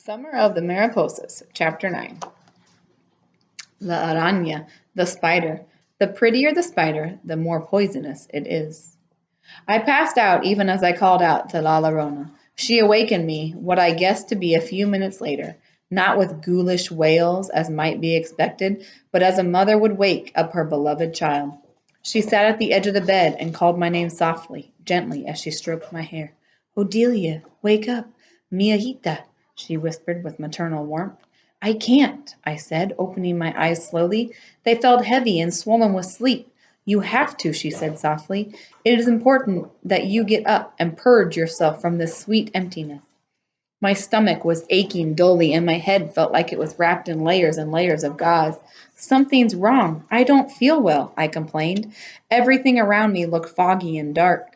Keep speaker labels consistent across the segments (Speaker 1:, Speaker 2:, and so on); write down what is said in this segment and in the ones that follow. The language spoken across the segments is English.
Speaker 1: Summer of the Mariposas, Chapter 9. La araña, the spider. The prettier the spider, the more poisonous it is. I passed out even as I called out to La Llorona. She awakened me, what I guessed to be a few minutes later, not with ghoulish wails, as might be expected, but as a mother would wake up her beloved child. She sat at the edge of the bed and called my name softly, gently, as she stroked my hair. "Odelia, wake up. Mi hijita," she whispered with maternal warmth. "I can't," I said, opening my eyes slowly. They felt heavy and swollen with sleep. "You have to," she said softly. "It is important that you get up and purge yourself from this sweet emptiness." My stomach was aching dully, and my head felt like it was wrapped in layers and layers of gauze. "Something's wrong. I don't feel well," I complained. Everything around me looked foggy and dark.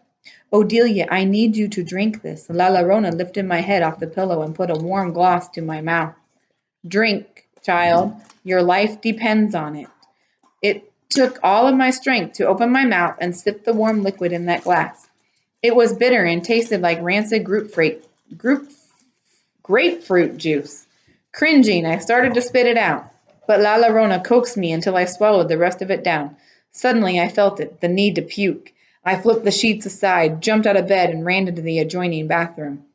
Speaker 1: "Odelia, I need you to drink this." La Llorona lifted my head off the pillow and put a warm glass to my mouth. "Drink, child. Your life depends on it." It took all of my strength to open my mouth and sip the warm liquid in that glass. It was bitter and tasted like rancid grapefruit juice. Cringing, I started to spit it out, but La Llorona coaxed me until I swallowed the rest of it down. Suddenly I felt it, the need to puke. I flipped the sheets aside, jumped out of bed, and ran into the adjoining bathroom,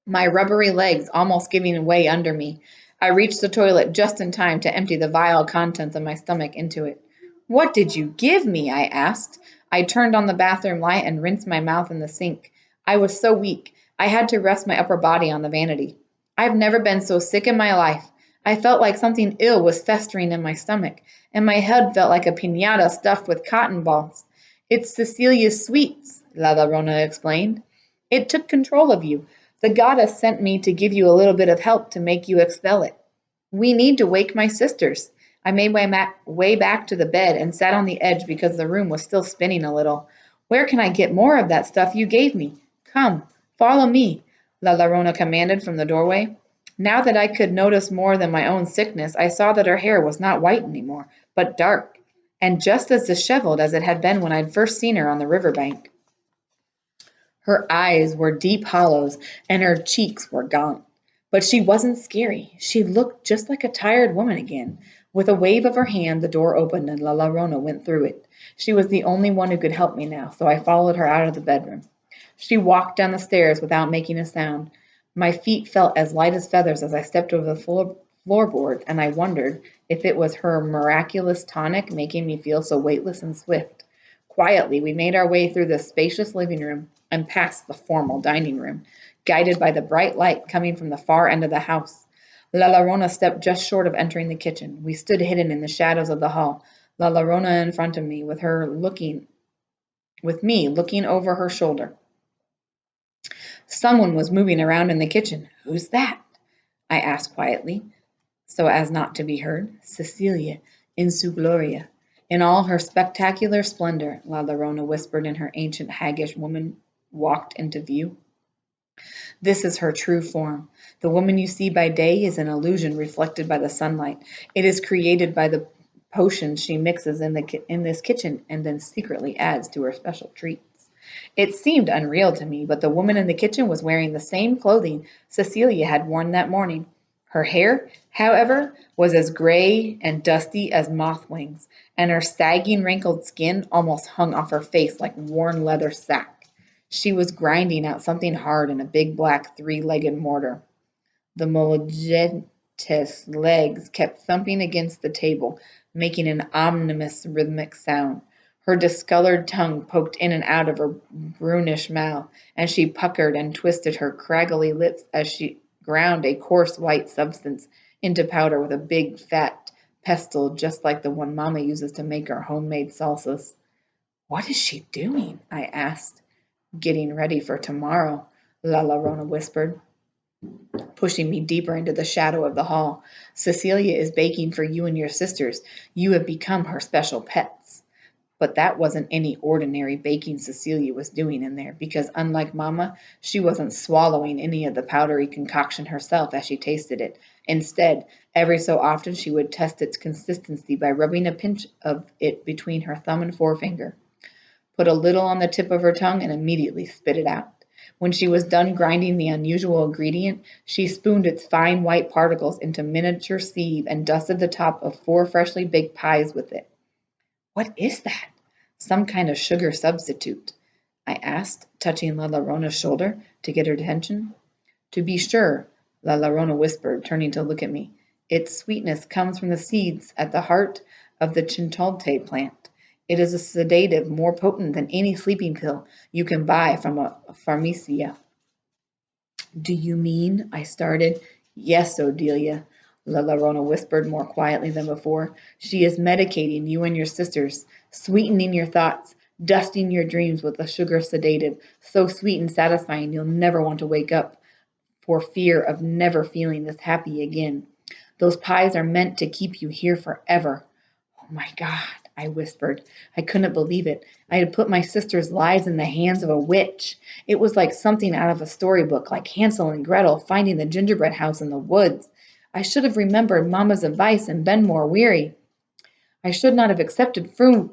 Speaker 1: my rubbery legs almost giving way under me. I reached the toilet just in time to empty the vile contents of my stomach into it. "What did you give me?" I asked. I turned on the bathroom light and rinsed my mouth in the sink. I was so weak, I had to rest my upper body on the vanity. I've never been so sick in my life. I felt like something ill was festering in my stomach, and my head felt like a piñata stuffed with cotton balls. "It's Cecilia's sweets," La Llorona explained. "It took control of you. The goddess sent me to give you a little bit of help to make you expel it. We need to wake my sisters." I made my way back to the bed and sat on the edge because the room was still spinning a little. "Where can I get more of that stuff you gave me? Come, follow me," La Llorona commanded from the doorway. Now that I could notice more than my own sickness, I saw that her hair was not white anymore, but dark, and just as disheveled as it had been when I'd first seen her on the river bank. Her eyes were deep hollows, and her cheeks were gaunt. But she wasn't scary. She looked just like a tired woman again. With a wave of her hand, the door opened and La Llorona went through it. She was the only one who could help me now, so I followed her out of the bedroom. She walked down the stairs without making a sound. My feet felt as light as feathers as I stepped over the floorboard, and I wondered if it was her miraculous tonic making me feel so weightless and swift. Quietly, we made our way through the spacious living room and past the formal dining room, guided by the bright light coming from the far end of the house. La Llorona stepped just short of entering the kitchen. We stood hidden in the shadows of the hall, La Llorona in front of me, with me looking over her shoulder. Someone was moving around in the kitchen. "Who's that?" I asked quietly, so as not to be heard. "Cecilia, in su gloria. In all her spectacular splendor," La Llorona whispered, and her ancient haggish woman walked into view. "This is her true form. The woman you see by day is an illusion reflected by the sunlight. It is created by the potions she mixes in this kitchen and then secretly adds to her special treats." It seemed unreal to me, but the woman in the kitchen was wearing the same clothing Cecilia had worn that morning. Her hair, however, was as gray and dusty as moth wings, and her sagging, wrinkled skin almost hung off her face like worn leather sack. She was grinding out something hard in a big black three-legged mortar. The mollejete's legs kept thumping against the table, making an ominous rhythmic sound. Her discolored tongue poked in and out of her brunish mouth, and she puckered and twisted her craggly lips as she ground a coarse white substance into powder with a big fat pestle just like the one Mama uses to make our homemade salsas. "What is she doing?" I asked. "Getting ready for tomorrow," La Llorona whispered, pushing me deeper into the shadow of the hall. "Cecilia is baking for you and your sisters. You have become her special pets." But that wasn't any ordinary baking Cecilia was doing in there, because unlike Mama, she wasn't swallowing any of the powdery concoction herself as she tasted it. Instead, every so often she would test its consistency by rubbing a pinch of it between her thumb and forefinger, put a little on the tip of her tongue, and immediately spit it out. When she was done grinding the unusual ingredient, she spooned its fine white particles into miniature sieve and dusted the top of 4 freshly baked pies with it. "What is that? Some kind of sugar substitute?" I asked, touching La Llorona's shoulder to get her attention. "To be sure," La Llorona whispered, turning to look at me. "Its sweetness comes from the seeds at the heart of the chincholte plant. It is a sedative more potent than any sleeping pill you can buy from a pharmacia." "Do you mean—" I started. "Yes, Odelia," La Llorona whispered more quietly than before. "She is medicating you and your sisters, sweetening your thoughts, dusting your dreams with a sugar sedative, so sweet and satisfying you'll never want to wake up for fear of never feeling this happy again. Those pies are meant to keep you here forever." "Oh my God," I whispered. I couldn't believe it. I had put my sisters' lives in the hands of a witch. It was like something out of a storybook, like Hansel and Gretel finding the gingerbread house in the woods. I should have remembered Mamma's advice and been more wary. I should not have accepted food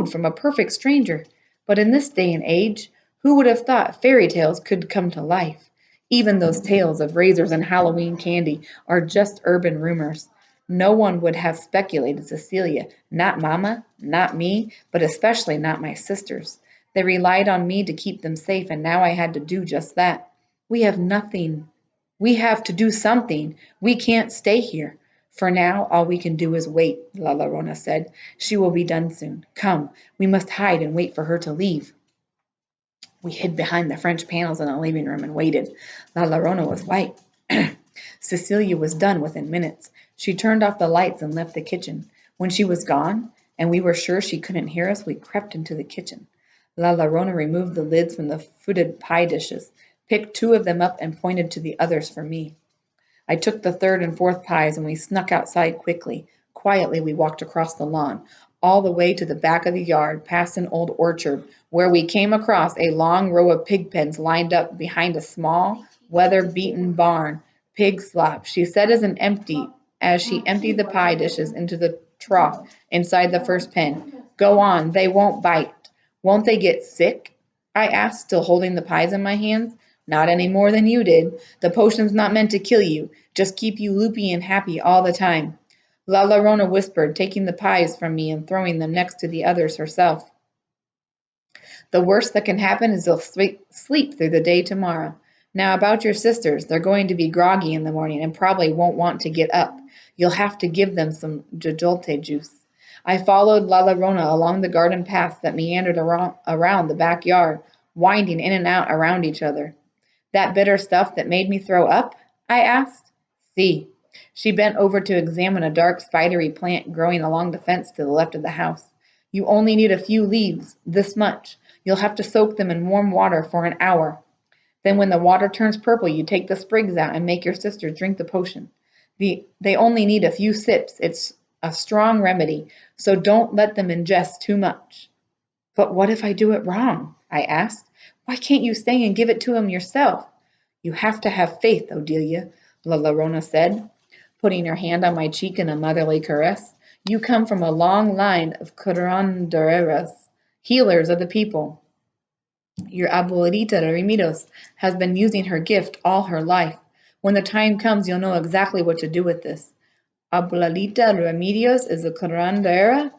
Speaker 1: from a perfect stranger. But in this day and age, who would have thought fairy tales could come to life? Even those tales of razors and Halloween candy are just urban rumors. No one would have speculated Cecilia, not Mamma, not me, but especially not my sisters. They relied on me to keep them safe, and now I had to do just that. We have nothing. We have to do something. We can't stay here. For now, all we can do is wait," La Llorona said. "She will be done soon. Come, we must hide and wait for her to leave." We hid behind the French panels in the living room and waited. La Llorona was white. Cecilia was done within minutes. She turned off the lights and left the kitchen. When she was gone, and we were sure she couldn't hear us, we crept into the kitchen. La Llorona removed the lids from the fruited pie dishes, picked 2 of them up, and pointed to the others for me. I took the 3rd and 4th pies, and we snuck outside quickly. Quietly we walked across the lawn, all the way to the back of the yard, past an old orchard, where we came across a long row of pig pens lined up behind a small, weather-beaten barn. "Pig slop," she said as she emptied the pie dishes into the trough inside the first pen. "Go on, they won't bite." "Won't they get sick?" I asked, still holding the pies in my hands. "Not any more than you did. The potion's not meant to kill you, just keep you loopy and happy all the time," La Llorona whispered, taking the pies from me and throwing them next to the others herself. "The worst that can happen is they'll sleep through the day tomorrow. Now about your sisters, they're going to be groggy in the morning and probably won't want to get up. You'll have to give them some jojolte juice." I followed La Llorona along the garden paths that meandered around the backyard, winding in and out around each other. "That bitter stuff that made me throw up?" I asked. "See." She bent over to examine a dark, spidery plant growing along the fence to the left of the house. "You only need a few leaves, this much. You'll have to soak them in warm water for an hour. Then when the water turns purple, you take the sprigs out and make your sisters drink the potion. They only need a few sips. It's a strong remedy, so don't let them ingest too much." "But what if I do it wrong?" I asked. "Why can't you stay and give it to him yourself?" "You have to have faith, Odelia," La Llorona said, putting her hand on my cheek in a motherly caress. "You come from a long line of curanderas, healers of the people. Your abuelita Remedios has been using her gift all her life. When the time comes, you'll know exactly what to do with this." "Abuelita Remedios is a curandera?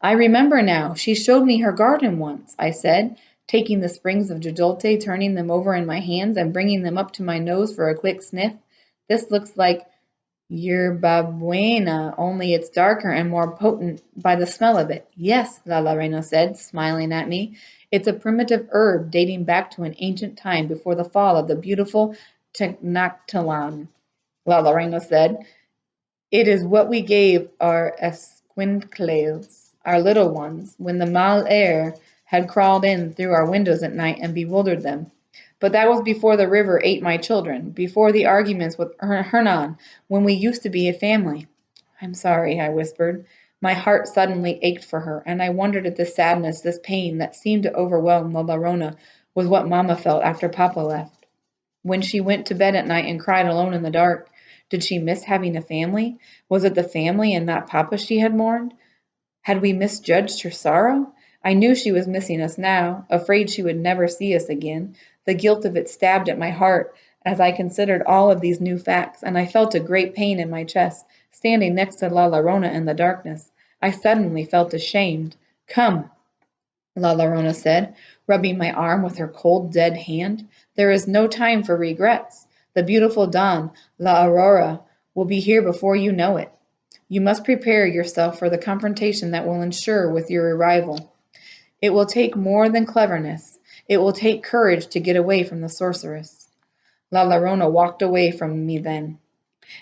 Speaker 1: I remember now. She showed me her garden once," I said, taking the sprigs of jojolte, turning them over in my hands, and bringing them up to my nose for a quick sniff. "This looks like yerba buena, only it's darker and more potent by the smell of it." "Yes," La Llorona said, smiling at me. "It's a primitive herb dating back to an ancient time before the fall of the beautiful Tenochtitlan," La Llorona said. "It is what we gave our esquincles, our little ones, when the mal air had crawled in through our windows at night and bewildered them. But that was before the river ate my children, before the arguments with Hernan, when we used to be a family." "I'm sorry," I whispered. My heart suddenly ached for her, and I wondered if this sadness, this pain that seemed to overwhelm La Llorona, was what Mamma felt after Papa left. When she went to bed at night and cried alone in the dark, did she miss having a family? Was it the family and not Papa she had mourned? Had we misjudged her sorrow? I knew she was missing us now, afraid she would never see us again. The guilt of it stabbed at my heart as I considered all of these new facts, and I felt a great pain in my chest, standing next to La Llorona in the darkness. I suddenly felt ashamed. Come, La Llorona said, rubbing my arm with her cold, dead hand. There is no time for regrets. The beautiful dawn, La Aurora, will be here before you know it. You must prepare yourself for the confrontation that will ensue with your arrival. It will take more than cleverness. It will take courage to get away from the sorceress. La Llorona walked away from me then,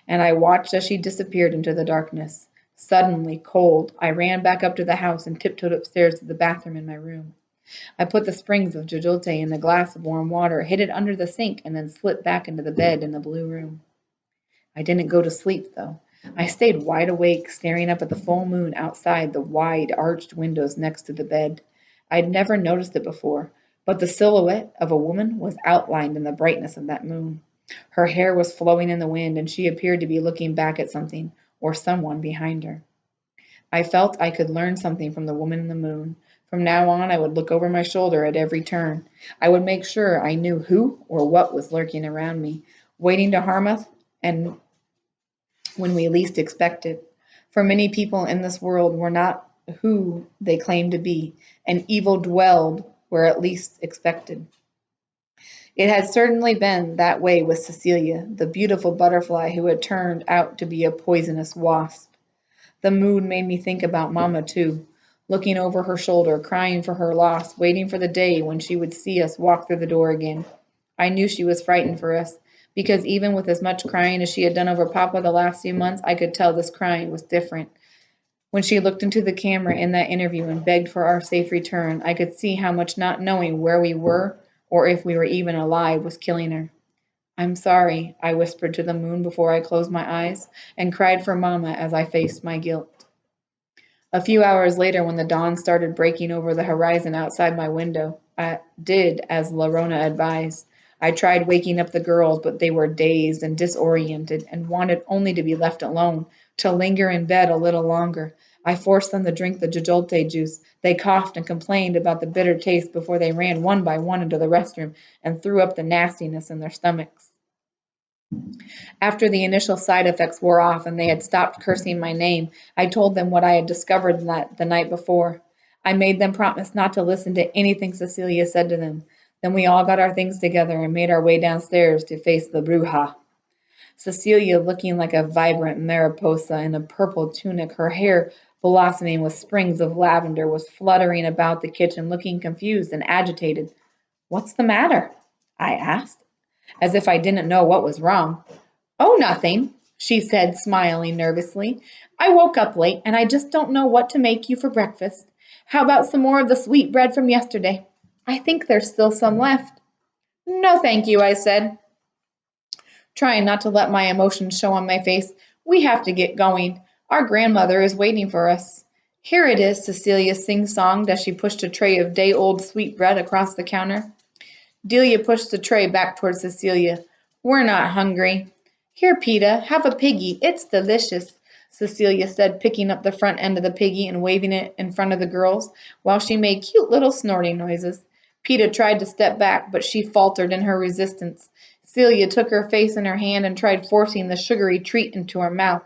Speaker 1: and I watched as she disappeared into the darkness. Suddenly, cold, I ran back up to the house and tiptoed upstairs to the bathroom in my room. I put the springs of jojote in a glass of warm water, hid it under the sink, and then slipped back into the bed in the blue room. I didn't go to sleep, though. I stayed wide awake, staring up at the full moon outside the wide, arched windows next to the bed. I'd never noticed it before, but the silhouette of a woman was outlined in the brightness of that moon. Her hair was flowing in the wind, and she appeared to be looking back at something or someone behind her. I felt I could learn something from the woman in the moon. From now on, I would look over my shoulder at every turn. I would make sure I knew who or what was lurking around me, waiting to harm us, and when we least expected. For many people in this world were not who they claimed to be, and evil dwelled where at least expected. It had certainly been that way with Cecilia, the beautiful butterfly who had turned out to be a poisonous wasp. The mood made me think about Mamma, too, looking over her shoulder, crying for her loss, waiting for the day when she would see us walk through the door again. I knew she was frightened for us, because even with as much crying as she had done over Papa the last few months, I could tell this crying was different. When she looked into the camera in that interview and begged for our safe return, I could see how much not knowing where we were or if we were even alive was killing her. I'm sorry, I whispered to the moon before I closed my eyes, and cried for Mamma as I faced my guilt. A few hours later, when the dawn started breaking over the horizon outside my window, I did as Lorona advised. I tried waking up the girls, but they were dazed and disoriented and wanted only to be left alone, to linger in bed a little longer. I forced them to drink the jojote juice. They coughed and complained about the bitter taste before they ran one by one into the restroom and threw up the nastiness in their stomachs. After the initial side effects wore off and they had stopped cursing my name, I told them what I had discovered the night before. I made them promise not to listen to anything Cecilia said to them. Then we all got our things together and made our way downstairs to face the bruja. Cecilia, looking like a vibrant mariposa in a purple tunic, her hair blossoming with sprigs of lavender, was fluttering about the kitchen, looking confused and agitated. "What's the matter?" I asked, as if I didn't know what was wrong. "Oh, nothing," she said, smiling nervously. "I woke up late, and I just don't know what to make you for breakfast. How about some more of the sweet bread from yesterday? I think there's still some left." "No, thank you," I said, trying not to let my emotions show on my face. "We have to get going. Our grandmother is waiting for us." "Here it is," Cecilia sing-songed as she pushed a tray of day-old sweet bread across the counter. Delia pushed the tray back toward Cecilia. "We're not hungry." "Here, Peta, have a piggy. It's delicious," Cecilia said, picking up the front end of the piggy and waving it in front of the girls, while she made cute little snorting noises. Peta tried to step back, but she faltered in her resistance. Celia took her face in her hand and tried forcing the sugary treat into her mouth.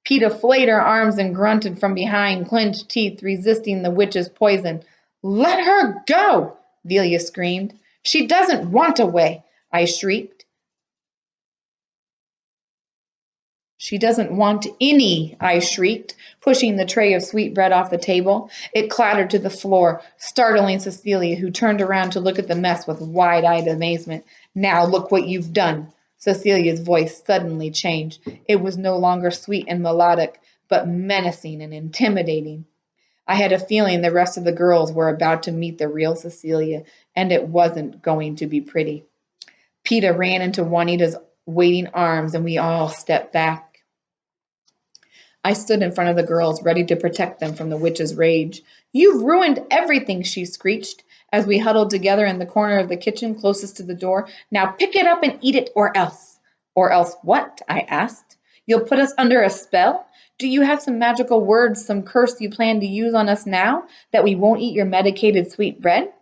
Speaker 1: Peta flayed her arms and grunted from behind, clenched teeth, resisting the witch's poison. "Let her go!" Delia screamed. "She doesn't want away," I shrieked. "She doesn't want any," I shrieked, pushing the tray of sweet bread off the table. It clattered to the floor, startling Cecilia, who turned around to look at the mess with wide-eyed amazement. "Now look what you've done." Cecilia's voice suddenly changed. It was no longer sweet and melodic, but menacing and intimidating. I had a feeling the rest of the girls were about to meet the real Cecilia, and it wasn't going to be pretty. Peta ran into Juanita's waiting arms, and we all stepped back. I stood in front of the girls, ready to protect them from the witch's rage. "You've ruined everything," she screeched, as we huddled together in the corner of the kitchen closest to the door. "Now pick it up and eat it, or else." "Or else what?" I asked. You'll put us under a spell? Do you have some magical words, some curse you plan to use on us now, that we won't eat your medicated sweet bread?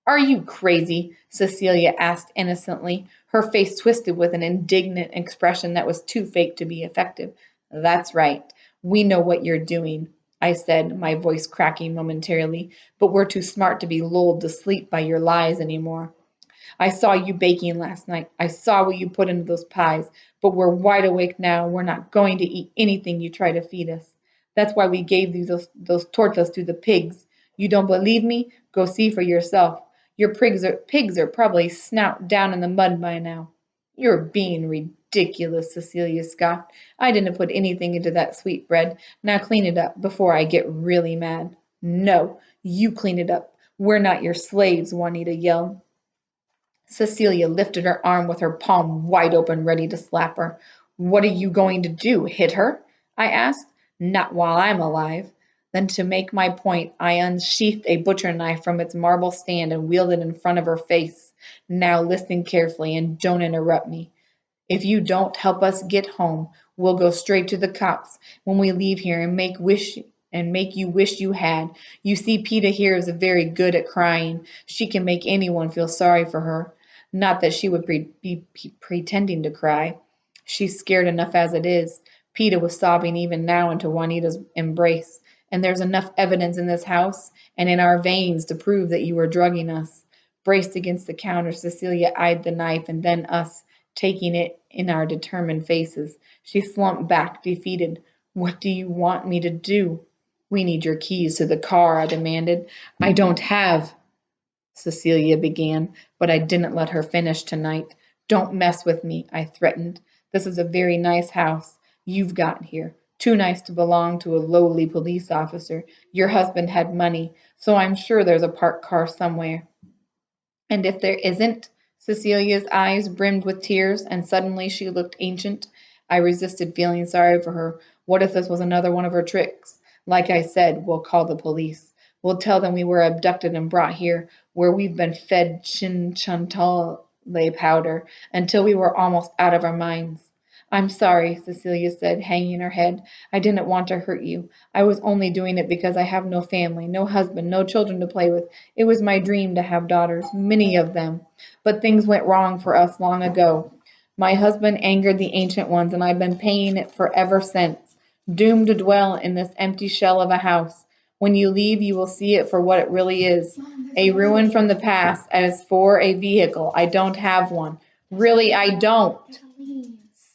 Speaker 1: Are you crazy? Cecilia asked innocently, her face twisted with an indignant expression that was too fake to be effective. That's right. We know what you're doing, I said, my voice cracking momentarily, but we're too smart to be lulled to sleep by your lies anymore. I saw you baking last night. I saw what you put into those pies, but we're wide awake now. We're not going to eat anything you try to feed us. That's why we gave those tortas to the pigs. You don't believe me? Go see for yourself. Your pigs are probably snout down in the mud by now. You're being ridiculous, Cecilia scoffed. I didn't put anything into that sweet bread. Now clean it up before I get really mad. No, you clean it up. We're not your slaves, Juanita yelled. Cecilia lifted her arm with her palm wide open, ready to slap her. What are you going to do? Hit her? I asked. Not while I'm alive. Then, to make my point, I unsheathed a butcher knife from its marble stand and wheeled it in front of her face. Now listen carefully and don't interrupt me. If you don't help us get home, we'll go straight to the cops when we leave here and make you wish you had. You see, Peta here is very good at crying. She can make anyone feel sorry for her. Not that she would be pretending to cry. She's scared enough as it is. Peta was sobbing even now into Juanita's embrace, and there's enough evidence in this house and in our veins to prove that you were drugging us. Braced against the counter, Cecilia eyed the knife and then us, taking it in our determined faces. She slumped back, defeated. What do you want me to do? We need your keys to the car, I demanded. I don't have, Cecilia began, but I didn't let her finish tonight. Don't mess with me, I threatened. This is a very nice house you've got here. Too nice to belong to a lowly police officer. Your husband had money, so I'm sure there's a parked car somewhere. And if there isn't? Cecilia's eyes brimmed with tears, and suddenly she looked ancient. I resisted feeling sorry for her. What if this was another one of her tricks? Like I said, we'll call the police. We'll tell them we were abducted and brought here, where we've been fed chinchantale powder until we were almost out of our minds. I'm sorry, Cecilia said, hanging her head. I didn't want to hurt you. I was only doing it because I have no family, no husband, no children to play with. It was my dream to have daughters, many of them. But things went wrong for us long ago. My husband angered the ancient ones, and I've been paying it for ever since, doomed to dwell in this empty shell of a house. When you leave, you will see it for what it really is, a ruin from the past. As for a vehicle, I don't have one. Really, I don't.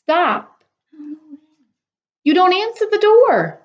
Speaker 1: Stop. You don't answer the door.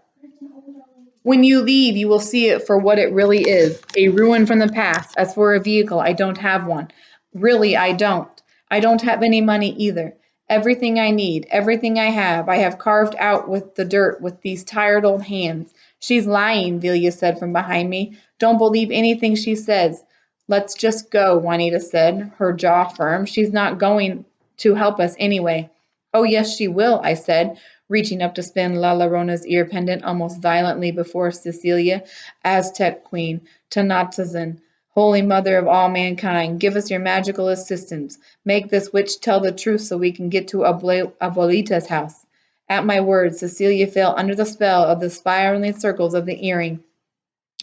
Speaker 1: When you leave, you will see it for what it really is, a ruin from the past. As for a vehicle, I don't have one. Really, I don't. I don't have any money either. Everything I need, everything I have carved out with the dirt with these tired old hands. She's lying, Velia said from behind me. Don't believe anything she says. Let's just go, Juanita said, her jaw firm. She's not going to help us anyway. Oh, yes, she will, I said, reaching up to spin La Llorona's ear pendant almost violently before Cecilia. Aztec Queen, Tenochtitlan, Holy Mother of all mankind, give us your magical assistance. Make this witch tell the truth so we can get to Abuelita's house. At my words, Cecilia fell under the spell of the spiraling circles of the earring.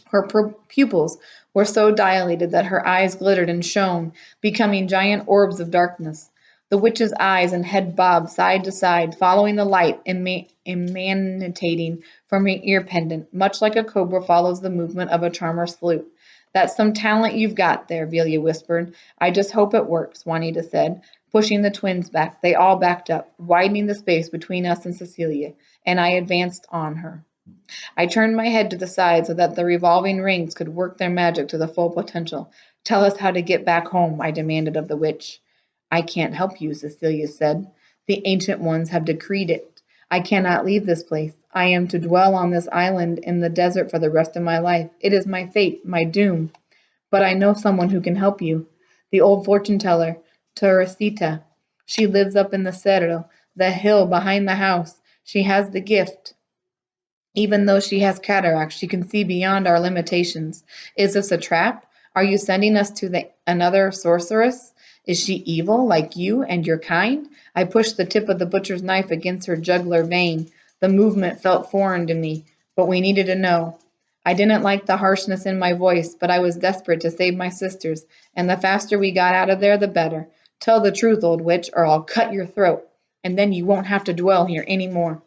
Speaker 1: Her pupils were so dilated that her eyes glittered and shone, becoming giant orbs of darkness. The witch's eyes and head bobbed side to side, following the light, emanating from her ear pendant, much like a cobra follows the movement of a charmer's flute. That's some talent you've got there, Velia whispered. I just hope it works, Juanita said, pushing the twins back. They all backed up, widening the space between us and Cecilia, and I advanced on her. I turned my head to the side so that the revolving rings could work their magic to the full potential. Tell us how to get back home, I demanded of the witch. I can't help you, Cecilia said. The ancient ones have decreed it. I cannot leave this place. I am to dwell on this island in the desert for the rest of my life. It is my fate, my doom. But I know someone who can help you. The old fortune teller, Teresita. She lives up in the cerro, the hill behind the house. She has the gift. Even though she has cataracts, she can see beyond our limitations. Is this a trap? Are you sending us to another sorceress? Is she evil, like you and your kind? I pushed the tip of the butcher's knife against her jugular vein. The movement felt foreign to me, but we needed to know. I didn't like the harshness in my voice, but I was desperate to save my sisters, and the faster we got out of there, the better. Tell the truth, old witch, or I'll cut your throat, and then you won't have to dwell here any more.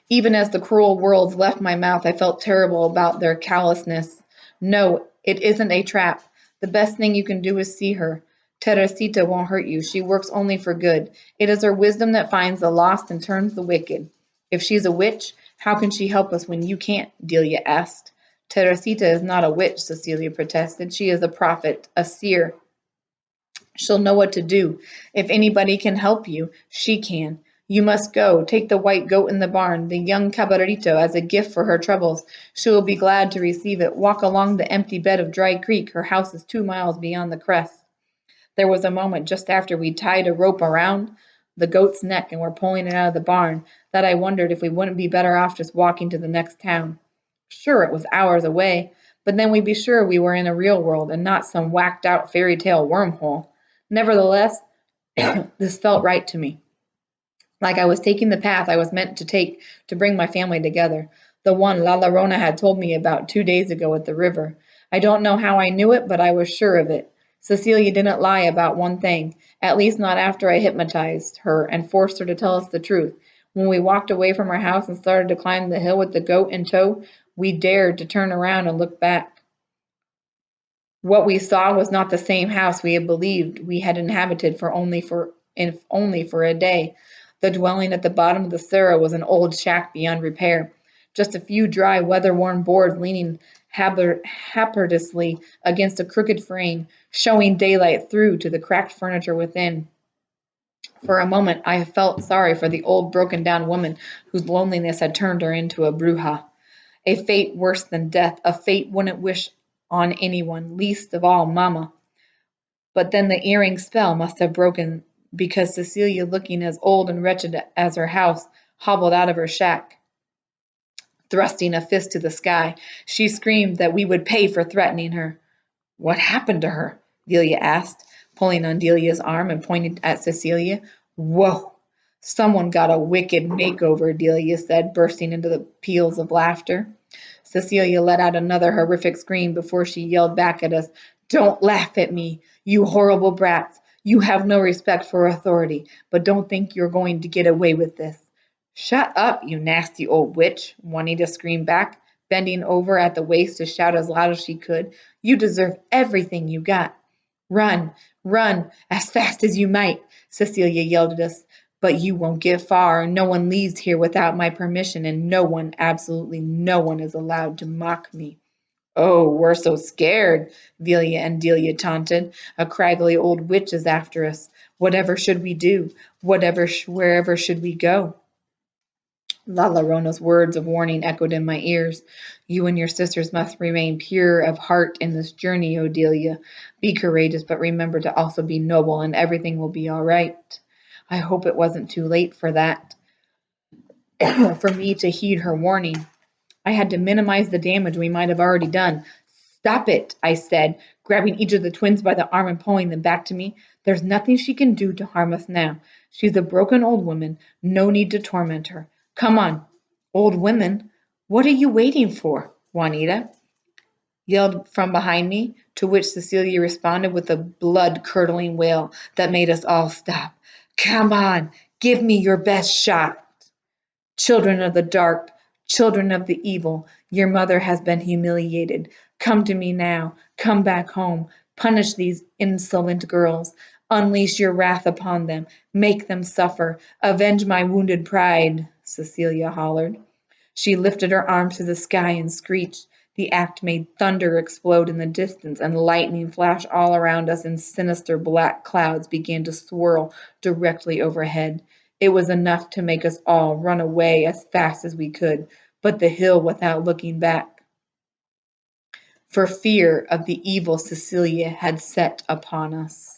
Speaker 1: Even as the cruel words left my mouth, I felt terrible about their callousness. No, it isn't a trap. The best thing you can do is see her. Teresita won't hurt you. She works only for good. It is her wisdom that finds the lost and turns the wicked. If she's a witch, how can she help us when you can't? Delia asked. Teresita is not a witch, Cecilia protested. She is a prophet, a seer. She'll know what to do. If anybody can help you, she can. You must go. Take the white goat in the barn, the young cabrito, as a gift for her troubles. She will be glad to receive it. Walk along the empty bed of Dry Creek. Her house is 2 miles beyond the crest. There was a moment just after we tied a rope around the goat's neck and were pulling it out of the barn that I wondered if we wouldn't be better off just walking to the next town. Sure, it was hours away, but then we'd be sure we were in a real world and not some whacked out fairy tale wormhole. Nevertheless, this felt right to me, like I was taking the path I was meant to take to bring my family together, the one La Llorona had told me about 2 days ago at the river. I don't know how I knew it, but I was sure of it. Cecilia didn't lie about one thing, at least not after I hypnotized her and forced her to tell us the truth. When we walked away from our house and started to climb the hill with the goat in tow, we dared to turn around and look back. What we saw was not the same house we had believed we had inhabited only for a day. The dwelling at the bottom of the Surrey was an old shack beyond repair, just a few dry, weather-worn boards leaning hazardously against a crooked frame, showing daylight through to the cracked furniture within. For a moment I felt sorry for the old broken-down woman whose loneliness had turned her into a bruja. A fate worse than death, a fate wouldn't wish on anyone, least of all Mamma. But then the earring spell must have broken, because Cecilia, looking as old and wretched as her house, hobbled out of her shack, thrusting a fist to the sky. She screamed that we would pay for threatening her. What happened to her? Delia asked, pulling on Delia's arm and pointing at Cecilia. Whoa! Someone got a wicked makeover, Delia said, bursting into the peals of laughter. Cecilia let out another horrific scream before she yelled back at us, Don't laugh at me, you horrible brats. You have no respect for authority, but don't think you're going to get away with this. Shut up, you nasty old witch, Juanita screamed back, bending over at the waist to shout as loud as she could. You deserve everything you got. Run, run, as fast as you might, Cecilia yelled at us. But you won't get far. No one leaves here without my permission, and no one, absolutely no one, is allowed to mock me. Oh, we're so scared, Velia and Delia taunted. A craggy old witch is after us. Whatever should we do? Wherever should we go? La Llorona's words of warning echoed in my ears. You and your sisters must remain pure of heart in this journey, O Delia. Be courageous, but remember to also be noble, and everything will be all right. I hope it wasn't too late for that, for me to heed her warning. I had to minimize the damage we might have already done. Stop it, I said, grabbing each of the twins by the arm and pulling them back to me. There's nothing she can do to harm us now. She's a broken old woman. No need to torment her. Come on. Old women, what are you waiting for? Juanita yelled from behind me, to which Cecilia responded with a blood-curdling wail that made us all stop. Come on, give me your best shot. Children of the dark, children of the evil, your mother has been humiliated. Come to me now. Come back home. Punish these insolent girls. Unleash your wrath upon them. Make them suffer. Avenge my wounded pride, Cecilia hollered. She lifted her arms to the sky and screeched. The act made thunder explode in the distance, and lightning flash all around us, and sinister black clouds began to swirl directly overhead. It was enough to make us all run away as fast as we could, but the hill without looking back, for fear of the evil Cecilia had set upon us.